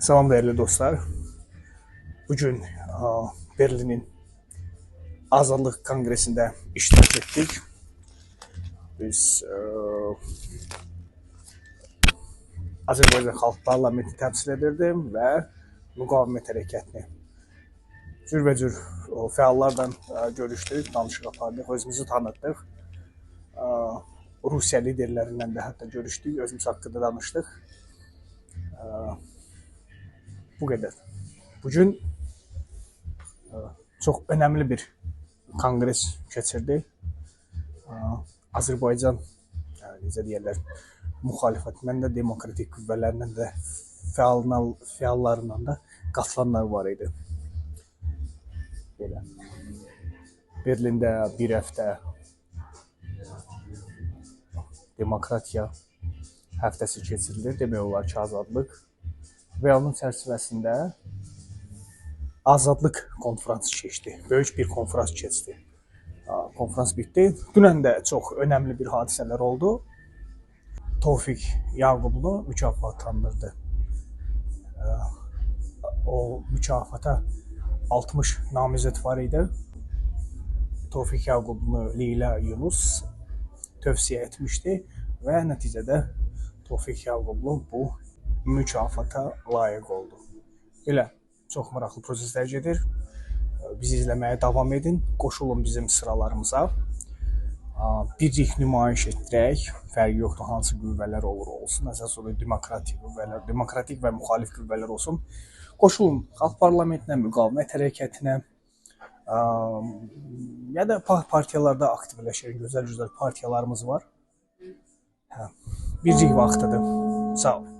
Salam değerli dostlar. Bugün Berlin'in Azadlık Kongresi'nde iştirak ettik. Biz Azərbaycan Xalq Parlamentini təmsil edirdim və müqavimət hərəkətini. Cürbəcür fəallarla görüşdük, danışıq apardıq, özümüzü tanıtdıq. Rusiya liderlərindən də hətta görüşdük, özümüz haqqında danışdıq. Bu qədər. Bugün çox önəmli bir kongres keçirdi. Azərbaycan, necə deyirlər, müxalifətindən də, demokratik qüvvələrindən də, fəallarından da qatılanlar var idi. Belə. Berlində bir həftə demokratiya həftəsi keçirilir, demək olar ki, azadlıq. Və onun çərçivəsində Azadlıq konferansı keçdi. Böyük bir konferans keçdi. Konferans bitdi. Dünən də çox önəmli bir hadisələr oldu. Tofiq Yaqublu mükafatlandırdı. O mükafata 60 namizəd var idi. Tofiq Yaqublu Leyla Yunus tövsiyə etmişdi və nəticədə Tofiq Yaqublu bu mükafata layiq oldu. Elə çox maraqlı proseslər gedir. Bizi izləməyə davam edin. Qoşulun bizim sıralarımıza. Birlik nümayiş etdirək. Fərqi yoxdur hansı qüvvələr olur olsun. Əsas olaraq demokratik qüvvələr, demokratik və müxalif qüvvələr olsun. Qoşulun Xalq Parlamentinə, müqavimət hərəkətinə ya da partiyalarda aktivləşək. Gözəl partiyalarımız var. Birlik vaxtıdır. Sağ ol.